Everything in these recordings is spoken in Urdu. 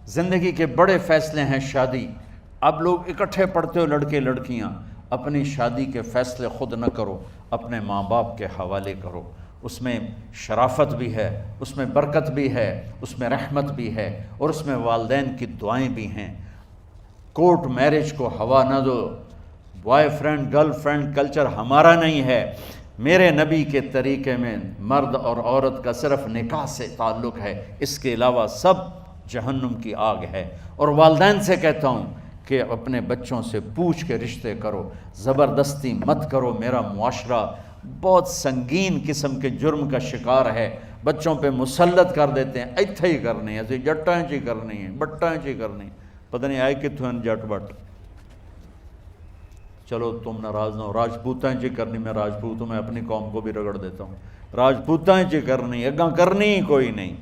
زندگی کے بڑے فیصلے ہیں شادی. اب لوگ اکٹھے پڑھتے ہو لڑکے لڑکیاں، اپنی شادی کے فیصلے خود نہ کرو، اپنے ماں باپ کے حوالے کرو. اس میں شرافت بھی ہے، اس میں برکت بھی ہے، اس میں رحمت بھی ہے، اور اس میں والدین کی دعائیں بھی ہیں. کورٹ میرج کو ہوا نہ دو. Boyfriend girlfriend culture ہمارا نہیں ہے. میرے نبی کے طریقے میں مرد اور عورت کا صرف نکاح سے تعلق ہے، اس کے علاوہ سب جہنم کی آگ ہے. اور والدین سے کہتا ہوں کہ اپنے بچوں سے پوچھ کے رشتے کرو، زبردستی مت کرو. میرا معاشرہ بہت سنگین قسم کے جرم کا شکار ہے. بچوں پہ مسلط کر دیتے ہیں، ایتھے ہی کرنی ہے، ایسے جٹائیں چی کرنی ہے، بٹائیں چی کرنی ہے، پتہ نہیں آئے کتوں ہیں جٹ بٹ. چلو تم ناراض نہ ہو، راجپوتائیں چی کرنی، میں راجپوت ہوں، میں اپنی قوم کو بھی رگڑ دیتا ہوں. راجپوتائیں چی کرنی، اگاں کرنی ہی کوئی نہیں.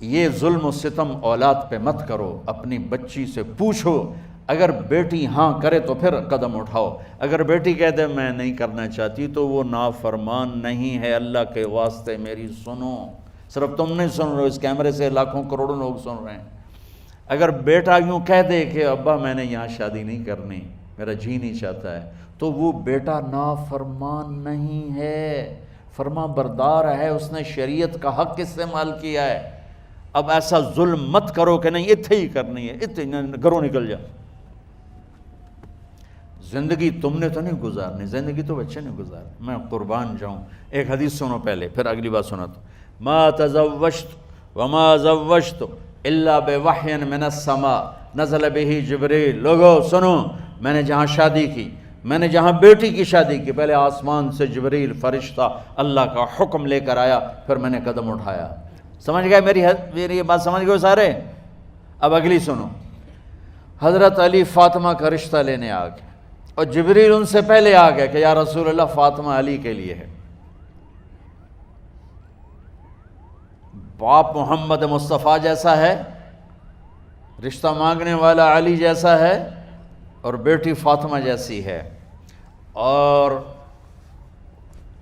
یہ ظلم و ستم اولاد پہ مت کرو. اپنی بچی سے پوچھو، اگر بیٹی ہاں کرے تو پھر قدم اٹھاؤ. اگر بیٹی کہہ دے میں نہیں کرنا چاہتی تو وہ نافرمان نہیں ہے. اللہ کے واسطے میری سنو، صرف تم نہیں سن رہے ہو، اس کیمرے سے لاکھوں کروڑوں لوگ سن رہے ہیں. اگر بیٹا یوں کہہ دے کہ ابا میں نے یہاں شادی نہیں کرنی، میرا جی نہیں چاہتا ہے، تو وہ بیٹا نافرمان نہیں ہے، فرما بردار ہے. اس نے شریعت کا حق استعمال کیا ہے. اب ایسا ظلم مت کرو کہ نہیں اتھے ہی کرنی ہے، اتھے گھروں نکل جا. زندگی تم نے تو نہیں گزارنی، زندگی تو بچے نے گزارنی. میں قربان جاؤں، ایک حدیث سنو پہلے، پھر اگلی بات سناتا ہوں. ما تزوجت وما زوجت الا بوحی من السماء نزل به جبریل. لوگو سنو، میں نے جہاں شادی کی، میں نے جہاں بیٹی کی شادی کی، پہلے آسمان سے جبریل فرشتہ اللہ کا حکم لے کر آیا، پھر میں نے قدم اٹھایا. سمجھ گئے میری یہ بات؟ سمجھ گئے سارے؟ اب اگلی سنو. حضرت علی فاطمہ کا رشتہ لینے آ گئے، اور جبریل ان سے پہلے آ گیا کہ یا رسول اللہ فاطمہ علی کے لیے ہے. باپ محمد مصطفیٰ جیسا ہے، رشتہ مانگنے والا علی جیسا ہے، اور بیٹی فاطمہ جیسی ہے. اور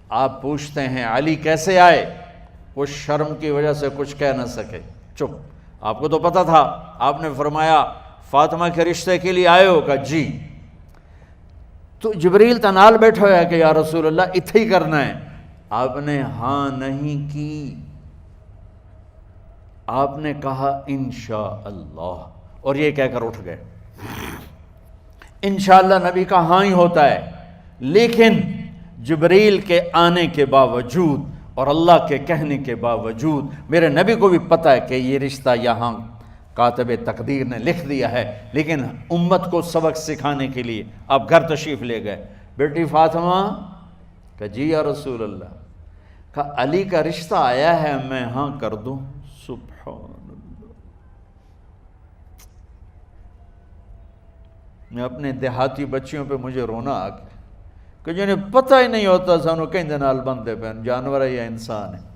آپ پوچھتے ہیں علی کیسے آئے؟ وہ شرم کی وجہ سے کچھ کہہ نہ سکے، چپ. آپ کو تو پتہ تھا، آپ نے فرمایا فاطمہ کے رشتے کے لیے آئے ہو؟ کہا جی. تو جبریل تنال بیٹھا ہوا ہے کہ یا رسول اللہ اتھے ہی کرنا ہے. آپ نے ہاں نہیں کی، آپ نے کہا انشاءاللہ، اور یہ کہہ کر اٹھ گئے. انشاءاللہ نبی کا ہاں ہی ہوتا ہے، لیکن جبریل کے آنے کے باوجود اور اللہ کے کہنے کے باوجود میرے نبی کو بھی پتہ ہے کہ یہ رشتہ یہاں کاتب تقدیر نے لکھ دیا ہے، لیکن امت کو سبق سکھانے کے لیے آپ گھر تشریف لے گئے. بیٹی فاطمہ کہ جی یا رسول اللہ. کہا علی کا رشتہ آیا ہے، میں ہاں کر دوں؟ سبحان اللہ. میں اپنے دیہاتی بچیوں پہ مجھے رونا آ گیا کہ جنہیں پتہ ہی نہیں ہوتا سانو کہیں نال بندے پہ جانور ہے یا انسان ہے.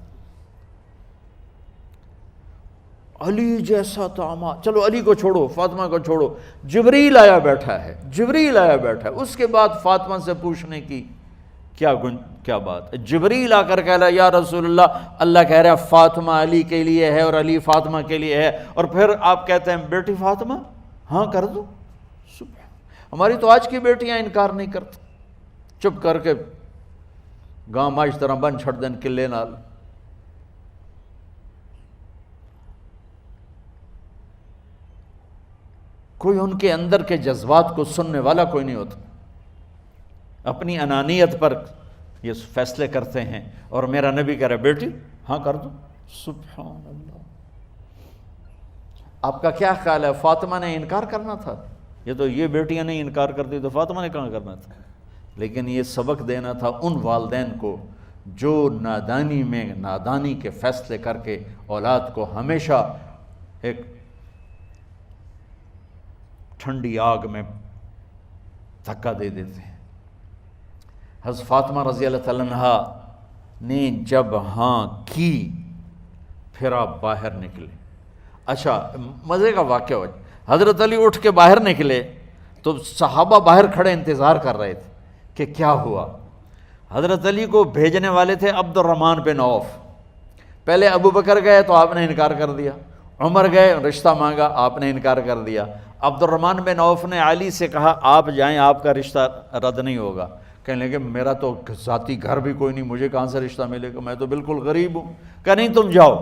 علی جیسا داماد، چلو علی کو چھوڑو، فاطمہ کو چھوڑو، جبریل آیا بیٹھا ہے، جبریل آیا بیٹھا ہے. اس کے بعد فاطمہ سے پوچھنے کی کیا بات؟ جبریل آ کر کہہ رہا یا رسول اللہ، اللہ کہہ رہا فاطمہ علی کے لیے ہے اور علی فاطمہ کے لیے ہے، اور پھر آپ کہتے ہیں بیٹی فاطمہ ہاں کر دو. ہماری تو آج کی بیٹیاں انکار نہیں کرتی، چپ کر کے گاں ماش طرح بن چھڑ دین کلے نال. کوئی ان کے اندر کے جذبات کو سننے والا کوئی نہیں ہوتا. اپنی انانیت پر یہ فیصلے کرتے ہیں، اور میرا نبی کہہ رہا بیٹی ہاں کر دو. سبحان اللہ. آپ کا کیا خیال ہے، فاطمہ نے انکار کرنا تھا؟ یہ تو یہ بیٹیاں نہیں انکار کرتی تو فاطمہ نے کہاں کرنا تھا؟ لیکن یہ سبق دینا تھا ان والدین کو جو نادانی میں نادانی کے فیصلے کر کے اولاد کو ہمیشہ ایک ٹھنڈی آگ میں دھکا دے دیتے ہیں. حضرت فاطمہ رضی اللہ تعالیٰ عنہا نے جب ہاں کی، پھر آپ باہر نکلے. اچھا مزے کا واقعہ ہو، حضرت علی اٹھ کے باہر نکلے تو صحابہ باہر کھڑے انتظار کر رہے تھے کہ کیا ہوا. حضرت علی کو بھیجنے والے تھے عبد الرحمن بن عوف. پہلے ابو بکر گئے تو آپ نے انکار کر دیا، عمر گئے رشتہ مانگا، آپ نے انکار کر دیا۔ عبد الرحمن بن عوف نے علی سے کہا آپ جائیں، آپ کا رشتہ رد نہیں ہوگا۔ کہنے لگے میرا تو ذاتی گھر بھی کوئی نہیں، مجھے کہاں سے رشتہ ملے گا، میں تو بالکل غریب ہوں۔ کہا نہیں تم جاؤ۔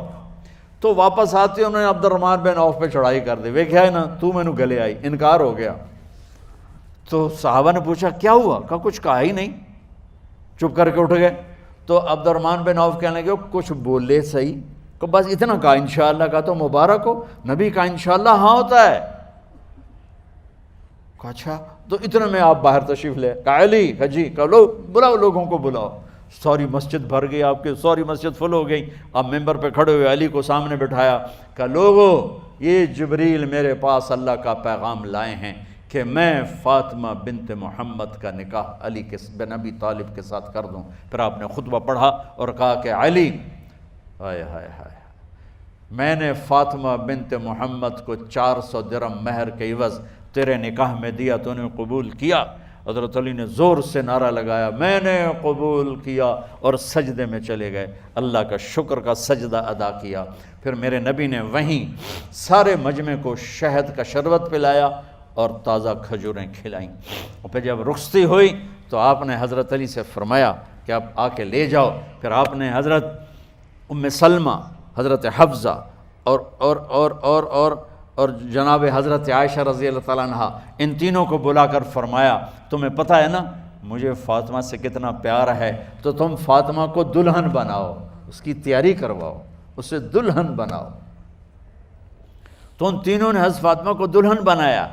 تو واپس آتے انہوں نے عبد الرحمن بن عوف پہ چڑھائی کر دی، وہ کیا ہے نا تو میں نو گلے آئی، انکار ہو گیا۔ تو صحابہ نے پوچھا کیا ہوا؟ کہا کچھ کہا ہی نہیں، چپ کر کے اٹھ گئے۔ تو عبد الرحمن بن عوف کہنے لگے کچھ بولے صحیح، کہ بس اتنا کہا انشاءاللہ، کہا تو مبارک ہو، نبی کا انشاءاللہ ہاں ہوتا ہے۔ کہا اچھا، تو اتنے میں آپ باہر تشریف لے۔ کہا علی، کہا جی، کہا لو بلاؤ، لوگوں کو بلاؤ۔ ساری مسجد بھر گئی، آپ کے ساری مسجد فل ہو گئی۔ آپ ممبر پہ کھڑے ہوئے علی کو سامنے بٹھایا، کہا لوگو یہ جبریل میرے پاس اللہ کا پیغام لائے ہیں کہ میں فاطمہ بنت محمد کا نکاح علی کے بن ابی طالب کے ساتھ کر دوں۔ پھر آپ نے خطبہ پڑھا اور کہا کہ علی، ہائے ہائے ہائے، میں نے فاطمہ بنت محمد کو 400 درہم مہر کے عوض تیرے نکاح میں دیا، تو نے قبول کیا؟ حضرت علی نے زور سے نعرہ لگایا میں نے قبول کیا، اور سجدے میں چلے گئے، اللہ کا شکر کا سجدہ ادا کیا۔ پھر میرے نبی نے وہیں سارے مجمع کو شہد کا شربت پلایا اور تازہ کھجوریں کھلائیں۔ اور پھر جب رخصتی ہوئی تو آپ نے حضرت علی سے فرمایا کہ آپ آ کے لے جاؤ۔ پھر آپ نے حضرت ام سلمہ، حضرت حفصہ اور جناب حضرت عائشہ رضی اللہ تعالیٰ عنہ، ان تینوں کو بلا کر فرمایا تمہیں پتہ ہے نا مجھے فاطمہ سے کتنا پیار ہے، تو تم فاطمہ کو دلہن بناؤ، اس کی تیاری کرواؤ، اسے دلہن بناؤ۔ تو ان تینوں نے حضرت فاطمہ کو دلہن بنایا۔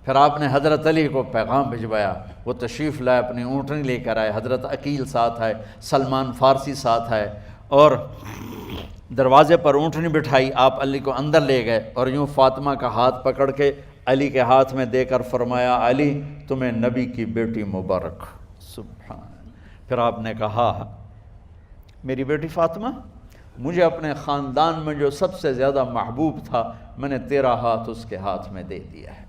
پھر آپ نے حضرت علی کو پیغام بھجوایا، وہ تشریف لائے، اپنی اونٹنی لے کر آئے، حضرت عقیل ساتھ ہے، سلمان فارسی ساتھ ہے، اور دروازے پر اونٹنی بٹھائی، آپ علی کو اندر لے گئے اور یوں فاطمہ کا ہاتھ پکڑ کے علی کے ہاتھ میں دے کر فرمایا علی تمہیں نبی کی بیٹی مبارک۔ سبحان۔ پھر آپ نے کہا میری بیٹی فاطمہ، مجھے اپنے خاندان میں جو سب سے زیادہ محبوب تھا میں نے تیرا ہاتھ اس کے ہاتھ میں دے دیا ہے۔